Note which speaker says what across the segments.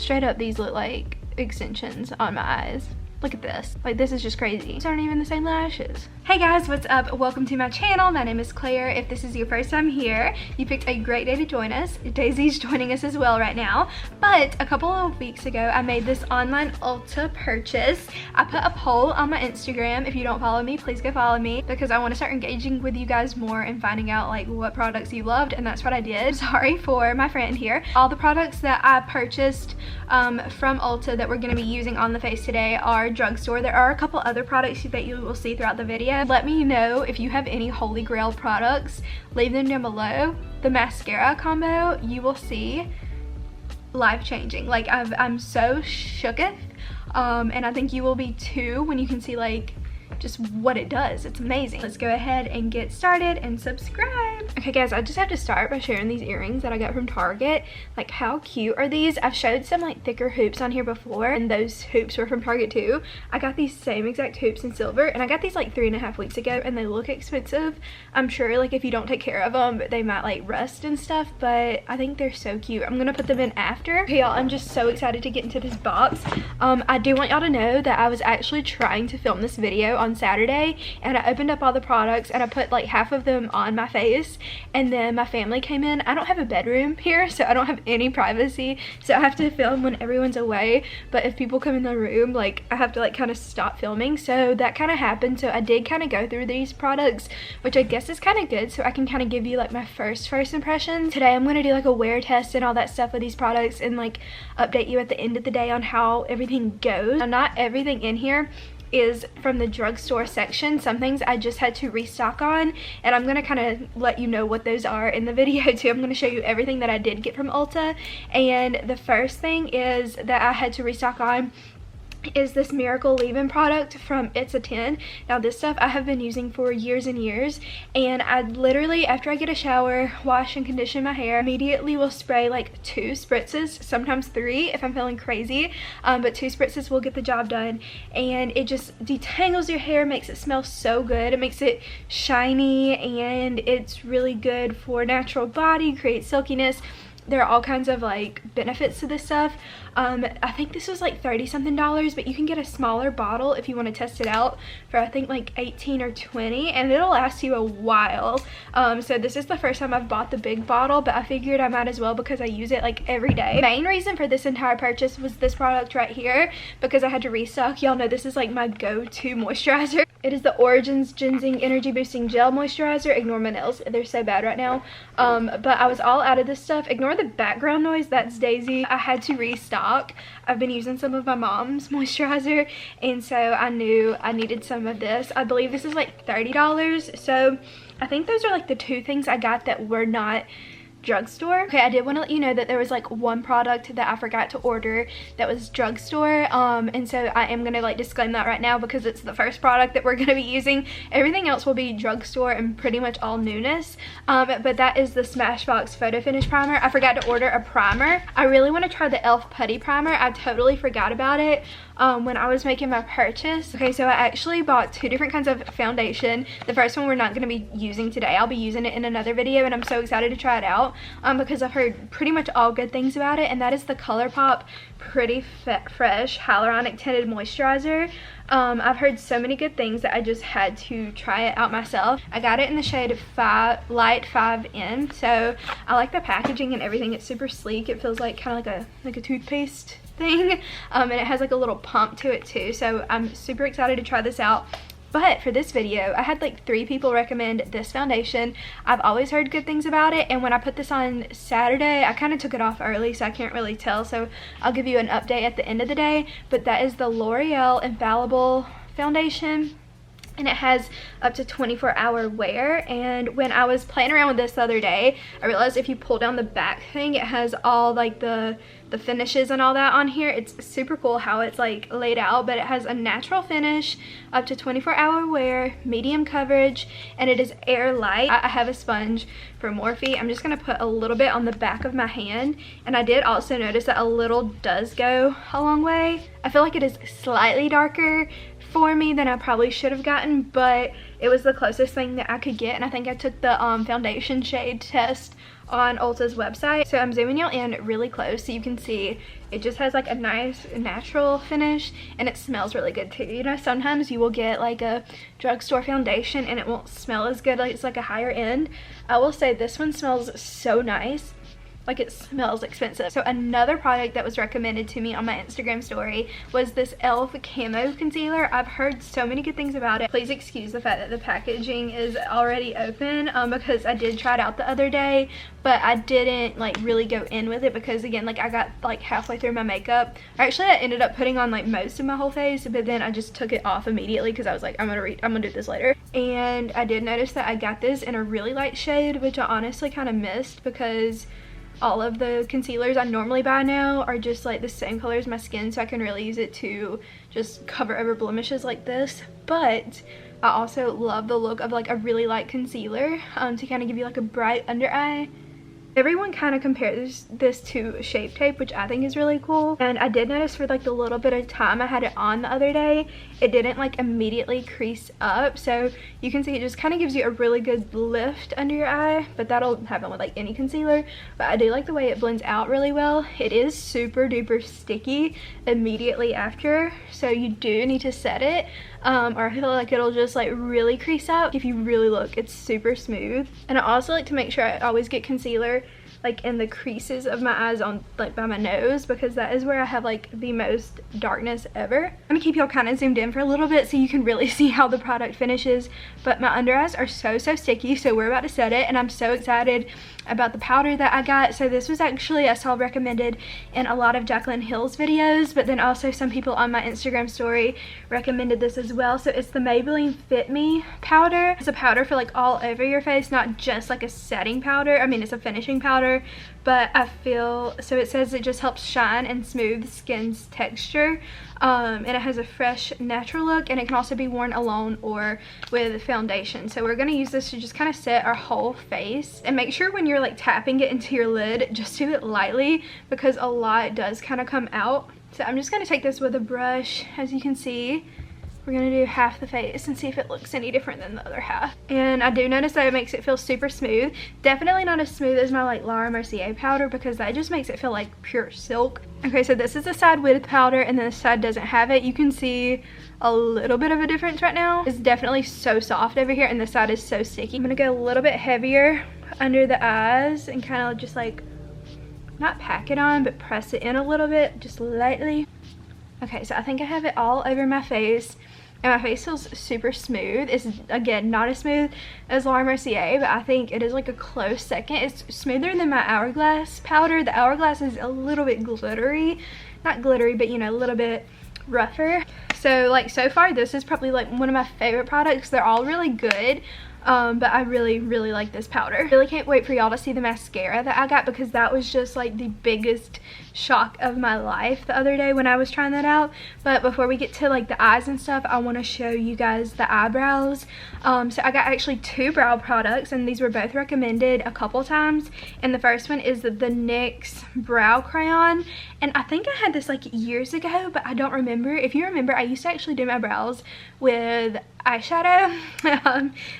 Speaker 1: straight up these look like extensions on my eyes. Look at this. Like, this is just crazy. These aren't even the same lashes. Hey guys, what's up? Welcome to my channel. My name is Claire. If this is your first time here, you picked a great day to join us. Daisy's joining us as well right now. But a couple of weeks ago, I made this online Ulta purchase. I put a poll on my Instagram. If you don't follow me, please go follow me, because I want to start engaging with you guys more and finding out like what products you loved, and that's what I did. Sorry for my friend here. All the products that I purchased from Ulta that we're going to be using on the face today are drugstore. There are a couple other products that you will see throughout the video. Let me know if you have any holy grail products. Leave them down below. The mascara combo, you will see, life changing. Like, I'm so shooketh, and I think you will be too when you can see like just what it does. It's amazing. Let's go ahead and get started and subscribe. Okay guys, I just have to start by sharing these earrings that I got from Target. Like, how cute are these? I've showed some like thicker hoops on here before, and those hoops were from Target too. I got these same exact hoops in silver, and I got these like 3.5 weeks ago, and they look expensive. I'm sure like if you don't take care of them, they might like rust and stuff, but I think they're so cute. I'm gonna put them in after. Okay y'all, I'm just so excited to get into this box. I do want y'all to know that I was actually trying to film this video on Saturday, and I opened up all the products and I put like half of them on my face, and then my family came in. I don't have a bedroom here, so I don't have any privacy, so I have to film when everyone's away. But if people come in the room, like, I have to like kind of stop filming, so that kind of happened. So I did kind of go through these products, which I guess is kind of good, so I can kind of give you like my first impressions. Today I'm going to do like a wear test and all that stuff with these products, and like update you at the end of the day on how everything goes. Now, not everything in here is from the drugstore section. Some things I just had to restock on, and I'm gonna kind of let you know what those are in the video too. I'm gonna show you everything that I did get from Ulta, and the first thing is that I had to restock on is this Miracle Leave-In product from It's a 10. Now this stuff I have been using for years and years, and I literally, after I get a shower, wash and condition my hair, immediately will spray like 2 spritzes, sometimes 3 if I'm feeling crazy, but 2 spritzes will get the job done, and it just detangles your hair, makes it smell so good. It makes it shiny, and it's really good for natural body, creates silkiness. There are all kinds of like benefits to this stuff. I think this was like $30 something, but you can get a smaller bottle if you want to test it out for I think like 18 or 20, and it'll last you a while. So this is the first time I've bought the big bottle, but I figured I might as well because I use it like every day. The main reason for this entire purchase was this product right here, because I had to restock. Y'all know this is like my go-to moisturizer. It is the Origins Ginseng Energy Boosting Gel Moisturizer. Ignore my nails, they're so bad right now. But I was all out of this stuff. Ignore the background noise, that's Daisy. I had to restock. I've been using some of my mom's moisturizer, and so I knew I needed some of this. I believe this is like $30, so I think those are like the 2 things I got that were not drugstore. Okay, I did want to let you know that there was like one product that I forgot to order that was drugstore, and so I am gonna like disclaim that right now because it's the first product that we're gonna be using. Everything else will be drugstore and pretty much all newness, but that is the Smashbox Photo Finish Primer. I forgot to order a primer. I really want to try the e.l.f. Putty Primer. I totally forgot about it when I was making my purchase. Okay, so I actually bought 2 different kinds of foundation. The first one we're not going to be using today. I'll be using it in another video, and I'm so excited to try it out because I've heard pretty much all good things about it, and that is the ColourPop Pretty Fresh Hyaluronic Tinted Moisturizer. I've heard so many good things that I just had to try it out myself. I got it in the shade Light 5N, so I like the packaging and everything. It's super sleek. It feels like kind of like a toothpaste thing, and it has like a little pump to it too, so I'm super excited to try this out. But for this video, I had like 3 people recommend this foundation. I've always heard good things about it, and when I put this on Saturday, I kind of took it off early, so I can't really tell, so I'll give you an update at the end of the day. But that is the L'Oreal Infallible foundation, and it has up to 24-hour wear. And when I was playing around with this the other day, I realized if you pull down the back thing, it has all like the finishes and all that on here. It's super cool how it's like laid out, but it has a natural finish, up to 24-hour wear, medium coverage, and it is air light. I have a sponge for Morphe. I'm just gonna put a little bit on the back of my hand, and I did also notice that a little does go a long way. I feel like it is slightly darker for me than I probably should have gotten, but it was the closest thing that I could get, and I think I took the foundation shade test on Ulta's website. So I'm zooming you in really close so you can see it just has like a nice natural finish, and it smells really good too. You know, sometimes you will get like a drugstore foundation and it won't smell as good, like it's like a higher end. I will say this one smells so nice. Like, it smells expensive. So another product that was recommended to me on my Instagram story was this e.l.f. Camo Concealer. I've heard so many good things about it. Please excuse the fact that the packaging is already open because I did try it out the other day, but I didn't like really go in with it because, again, like I got like halfway through my makeup. Actually, I ended up putting on like most of my whole face, but then I just took it off immediately because I was like, I'm gonna do this later. And I did notice that I got this in a really light shade, which I honestly kind of missed because all of the concealers I normally buy now are just like the same color as my skin, so I can really use it to just cover over blemishes like this. But I also love the look of like a really light concealer to kind of give you like a bright under eye. Everyone kind of compares this to Shape Tape, which I think is really cool. And I did notice for like the little bit of time I had it on the other day, it didn't like immediately crease up. So you can see it just kind of gives you a really good lift under your eye, but that'll happen with like any concealer. But I do like the way it blends out really well. It is super duper sticky immediately after, so you do need to set it or I feel like it'll just like really crease up. If you really look, it's super smooth. And I also like to make sure I always get concealer like in the creases of my eyes on like by my nose, because that is where I have like the most darkness ever. I'm gonna keep y'all kind of zoomed in for a little bit so you can really see how the product finishes. But my under eyes are so sticky, so we're about to set it, and I'm so excited about the powder that I got. So this was actually, I saw recommended in a lot of Jaclyn Hill's videos, but then also some people on my Instagram story recommended this as well. So it's the Maybelline Fit Me powder. It's a powder for like all over your face, not just like a setting powder. I mean, it's a finishing powder, but I feel, so it says it just helps shine and smooth skin's texture. And it has a fresh, natural look, and it can also be worn alone or with foundation. So we're gonna use this to just kind of set our whole face, and make sure when you're like tapping it into your lid, just do it lightly because a lot does kind of come out. So I'm just gonna take this with a brush. As you can see, we're gonna do half the face and see if it looks any different than the other half. And I do notice that it makes it feel super smooth. Definitely not as smooth as my like Laura Mercier powder, because that just makes it feel like pure silk. Okay, so this is the side with powder, and then the side doesn't have it. You can see a little bit of a difference right now. It's definitely so soft over here, and the side is so sticky. I'm gonna go a little bit heavier under the eyes and kind of just like, not pack it on, but press it in a little bit, just lightly. Okay, so I think I have it all over my face, and my face feels super smooth. It's, again, not as smooth as Laura Mercier, but I think it is like a close second. It's smoother than my Hourglass powder. The Hourglass is a little bit glittery. Not glittery, but you know, a little bit rougher. So like, so far this is probably like one of my favorite products. They're all really good. But I really like this powder. Really can't wait for y'all to see the mascara that I got, because that was just like the biggest shock of my life the other day when I was trying that out. But before we get to like the eyes and stuff, I want to show you guys the eyebrows. So I got actually 2 brow products, and these were both recommended a couple times. And the first one is the NYX brow crayon, and I think I had this like years ago, but I don't remember. If you remember, I used to actually do my brows with eyeshadow.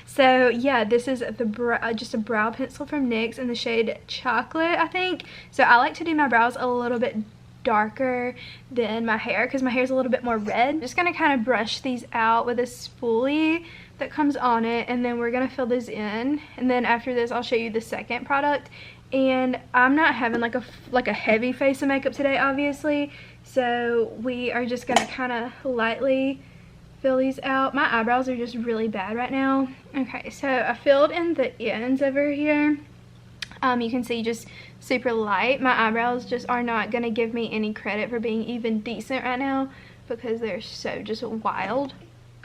Speaker 1: So yeah, this is the just a brow pencil from NYX in the shade Chocolate, I think. So I like to do my brows a little bit darker than my hair, because my hair is a little bit more red. I'm just gonna kind of brush these out with a spoolie that comes on it, and then we're gonna fill this in, and then after this I'll show you the second product. And I'm not having like a heavy face of makeup today, obviously, so we are just gonna kind of lightly fill these out. My eyebrows are just really bad right now. Okay, so I filled in the ends over here. You can see just super light. My eyebrows just are not gonna give me any credit for being even decent right now, because they're so just wild.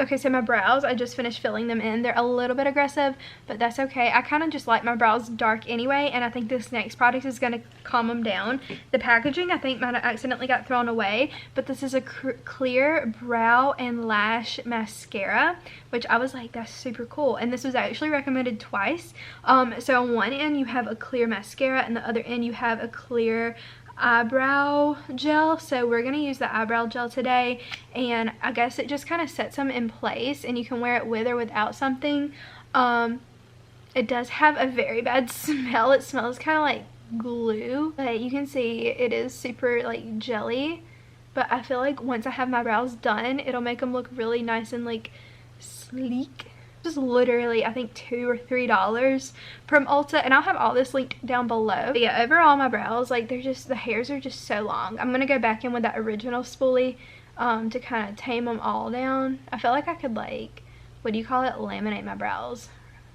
Speaker 1: Okay, so my brows, I just finished filling them in. They're a little bit aggressive, but that's okay. I kind of just like my brows dark anyway, and I think this next product is going to calm them down. The packaging, I think, might have accidentally got thrown away, but this is a clear brow and lash mascara, which I was like, that's super cool. And this was actually recommended twice. So on one end, you have a clear mascara, and the other end, you have a clear eyebrow gel. So we're gonna use the eyebrow gel today, and I guess it just kind of sets them in place, and you can wear it with or without something. It It does have a very bad smell. It smells kind of like glue, but you can see it is super like jelly. But I feel like once I have my brows done, it'll make them look really nice and like sleek. Just literally I think $2 or $3 from Ulta, and I'll have all this linked down below. But yeah, overall my brows, like they're just, the hairs are just so long. I'm gonna go back in with that original spoolie to kind of tame them all down. I feel like I could, like, what do you call it, laminate my brows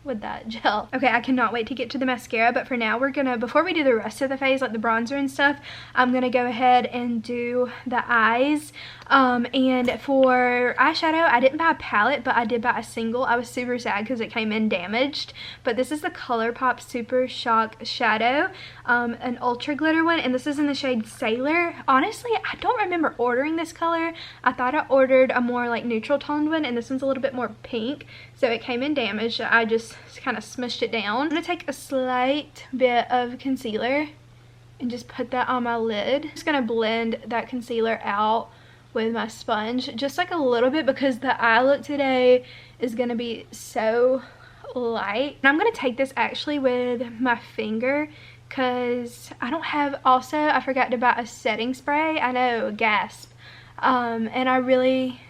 Speaker 1: with that gel. Okay, I cannot wait to get to the mascara, but for now we're gonna, before we do the rest of the face, like the bronzer and stuff, I'm gonna go ahead and do the eyes. And for eyeshadow, I didn't buy a palette, but I did buy a single. I was super sad because it came in damaged, but this is the ColourPop Super Shock Shadow, an ultra glitter one, and this is in the shade Sailor. Honestly, I don't remember ordering this color. I thought I ordered a more like neutral toned one, and this one's a little bit more pink, so it came in damaged. I just kind of smushed it down. I'm gonna take a slight bit of concealer and just put that on my lid. I'm just gonna blend that concealer out with my sponge, just like a little bit, because the eye look today is gonna be so light. And I'm gonna take this actually with my finger because I don't have, also I forgot to buy a setting spray. I know, gasp. And I really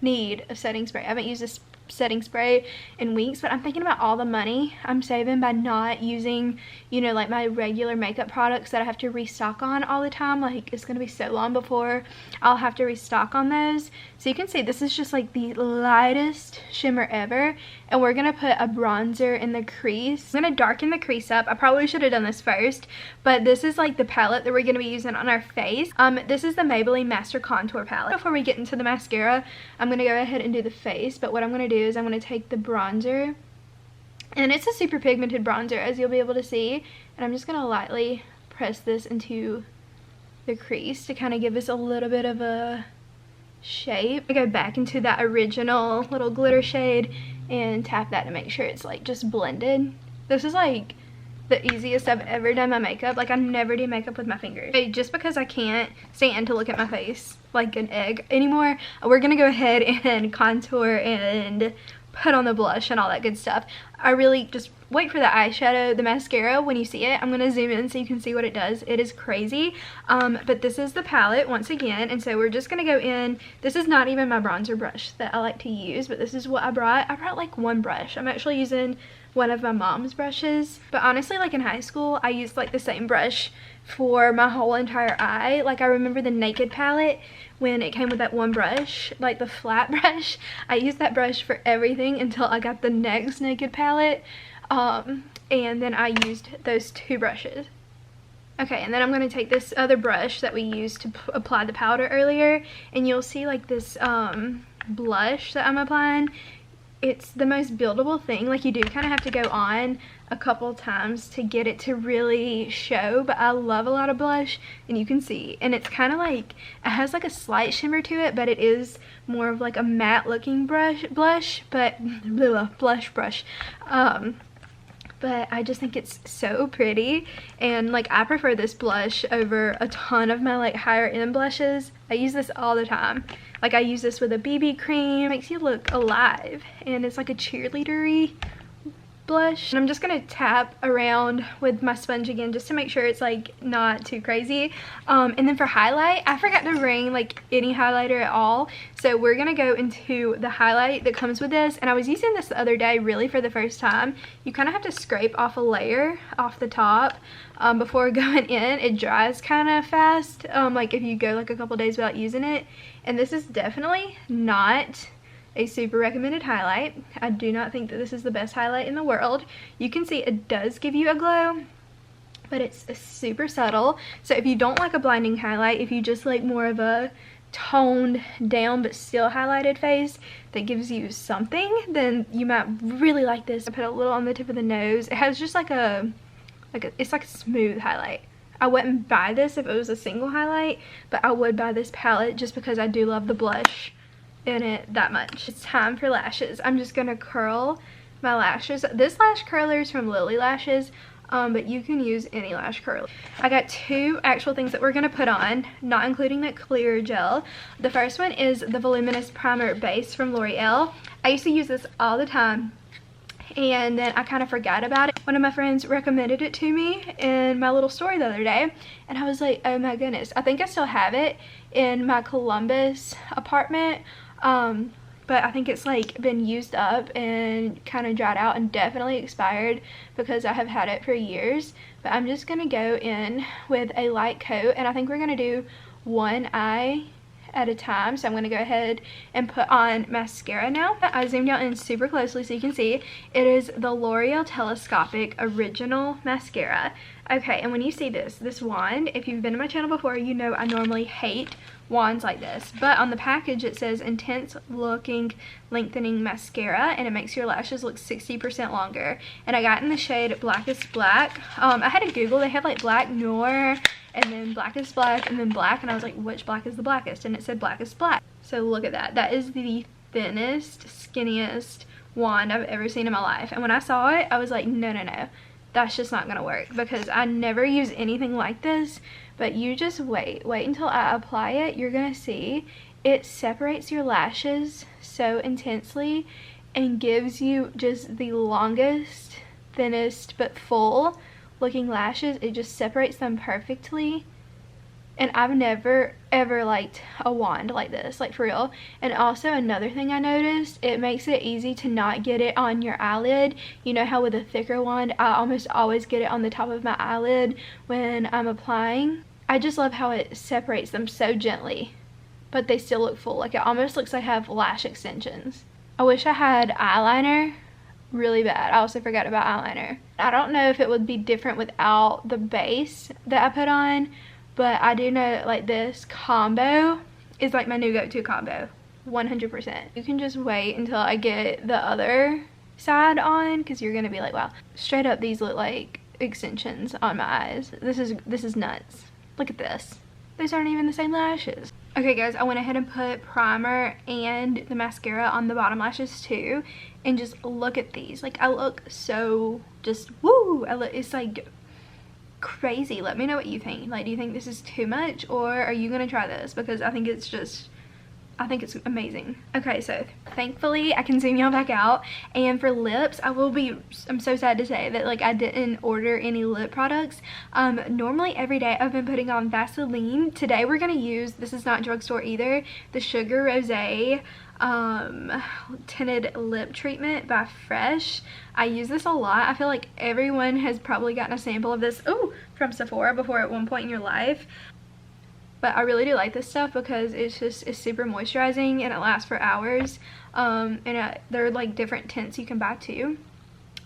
Speaker 1: need a setting spray. I haven't used this setting spray in weeks, but I'm thinking about all the money I'm saving by not using, you know, like my regular makeup products that I have to restock on all the time. Like, it's gonna be so long before I'll have to restock on those. So you can see this is just like the lightest shimmer ever, and we're gonna put a bronzer in the crease. I'm gonna darken the crease up. I probably should have done this first, but this is like the palette that we're gonna be using on our face. This is the Maybelline Master Contour palette. Before we get into the mascara, I'm gonna go ahead and do the face, but what I'm gonna do is I'm going to take the bronzer, and it's a super pigmented bronzer, as you'll be able to see, and I'm just going to lightly press this into the crease to kind of give us a little bit of a shape. I go back into that original little glitter shade and tap that to make sure it's like just blended. This is like the easiest I've ever done my makeup. Like, I never do makeup with my fingers. Okay, just because I can't stand to look at my face like an egg anymore, we're gonna go ahead and contour and put on the blush and all that good stuff. I really just wait for the eyeshadow, the mascara. When you see it, I'm gonna zoom in so you can see what it does. It is crazy. But this is the palette once again, and so we're just gonna go in. This is not even my bronzer brush that I like to use, but this is what I brought. I brought like one brush. I'm actually using one of my mom's brushes, but honestly, like in high school, I used like the same brush for my whole entire eye. Like, I remember the Naked palette when it came with that one brush, like the flat brush. I used that brush for everything until I got the next Naked palette, and then I used those two brushes. Okay, and then I'm going to take this other brush that we used to apply the powder earlier, and you'll see like this blush that I'm applying. It's the most buildable thing. Like, you do kind of have to go on a couple times to get it to really show, but I love a lot of blush, and you can see, and it's kind of like, it has like a slight shimmer to it, but it is more of like a matte looking blush, but but I just think it's so pretty, and like, I prefer this blush over a ton of my like higher end blushes. I use this all the time. Like, I use this with a BB cream. It makes you look alive, and it's like a cheerleader-y blush. And I'm just gonna tap around with my sponge again just to make sure it's like not too crazy. And then for highlight, I forgot to bring like any highlighter at all, so we're gonna go into the highlight that comes with this. And I was using this the other day really for the first time. You kind of have to scrape off a layer off the top before going in. It dries kind of fast, like if you go like a couple days without using it. And this is definitely not a super recommended highlight. I do not think that this is the best highlight in the world. You can see it does give you a glow, but it's super subtle. So if you don't like a blinding highlight, if you just like more of a toned down but still highlighted face that gives you something, then you might really like this. I put a little on the tip of the nose. It has just like it's like a smooth highlight. I wouldn't buy this if it was a single highlight, but I would buy this palette just because I do love the blush in it that much. It's time for lashes. I'm just gonna curl my lashes. This lash curler is from Lily Lashes, but you can use any lash curler. I got two actual things that we're gonna put on, not including that clear gel. The first one is the Voluminous Primer Base from L'Oreal. I used to use this all the time, and then I kind of forgot about it. One of my friends recommended it to me in my little story the other day, and I was like, oh my goodness. I think I still have it in my Columbus apartment, but I think it's like been used up and kind of dried out and definitely expired because I have had it for years. But I'm just gonna go in with a light coat, and I think we're gonna do one eye at a time. So I'm gonna go ahead and put on mascara now. I zoomed out in super closely so you can see. It is the L'Oreal Telescopic Original Mascara. Okay, and when you see this wand, if you've been to my channel before, you know I normally hate wands like this, but on the package it says intense looking lengthening mascara, and it makes your lashes look 60% longer. And I got in the shade Blackest Black. I had to Google, they have like Black Noir and then Blackest Black and then black, and I was like, which black is the blackest? And it said Blackest Black. So look at that. That is the thinnest, skinniest wand I've ever seen in my life. And when I saw it, I was like, no, that's just not gonna work, because I never use anything like this. But you just wait until I apply it. You're gonna see it separates your lashes so intensely and gives you just the longest, thinnest, but full looking lashes. It just separates them perfectly. And I've never ever liked a wand like this, like for real. And also another thing I noticed, it makes it easy to not get it on your eyelid. You know how with a thicker wand, I almost always get it on the top of my eyelid when I'm applying. I just love how it separates them so gently, but they still look full. Like it almost looks like I have lash extensions. I wish I had eyeliner really bad. I also forgot about eyeliner. I don't know if it would be different without the base that I put on, but I do know that like this combo is like my new go-to combo, 100%. You can just wait until I get the other side on, because you're gonna be like, wow, straight up these look like extensions on my eyes. This is nuts. Look at this. These aren't even the same lashes. Okay guys, I went ahead and put primer and the mascara on the bottom lashes too, and just look at these. Like I look so just woo. It's like crazy. Let me know what you think. Like, do you think this is too much, or are you gonna try this? Because I think it's amazing. Okay, so thankfully I can zoom y'all back out. And for lips, I'm so sad to say that like I didn't order any lip products. Normally every day I've been putting on Vaseline. Today we're gonna use, this is not drugstore either, the Sugar Rosé tinted lip treatment by Fresh. I use this a lot. I feel like everyone has probably gotten a sample of this from Sephora before at one point in your life. But I really do like this stuff because it's super moisturizing and it lasts for hours. They're like different tints you can buy too.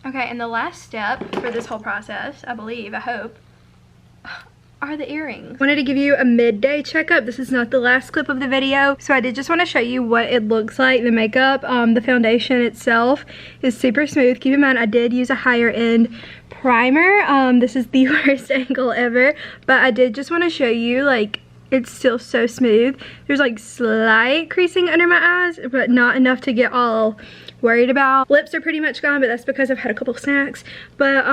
Speaker 1: Okay, and the last step for this whole process, I hope, are the earrings. Wanted to give you a midday checkup. This is not the last clip of the video, so I did just want to show you what it looks like, the makeup. The foundation itself is super smooth. Keep in mind I did use a higher end primer. This is the worst angle ever, but I did just want to show you, like, it's still so smooth. There's like slight creasing under my eyes, but not enough to get all worried about. Lips are pretty much gone, but that's because I've had a couple snacks. But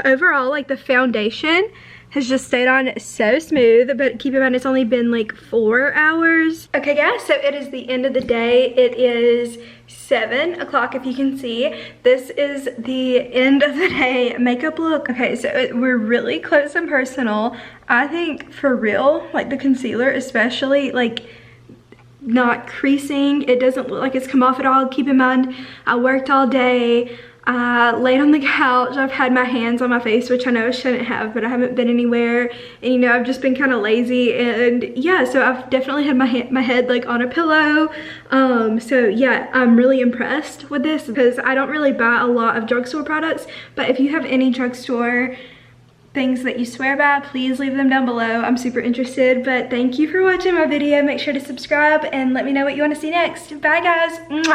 Speaker 1: overall, like the foundation has just stayed on so smooth, but keep in mind it's only been like 4 hours. Okay guys, so it is the end of the day. It is 7 o'clock if you can see. This is the end of the day makeup look. Okay, so we're really close and personal. I think for real, like the concealer especially, like not creasing. It doesn't look like it's come off at all. Keep in mind, I worked all day. I laid on the couch. I've had my hands on my face, which I know I shouldn't have, but I haven't been anywhere. And you know, I've just been kind of lazy, and yeah, so I've definitely had my head like on a pillow. So yeah, I'm really impressed with this because I don't really buy a lot of drugstore products, but if you have any drugstore things that you swear by, please leave them down below. I'm super interested. But thank you for watching my video. Make sure to subscribe and let me know what you want to see next. Bye guys. Mwah.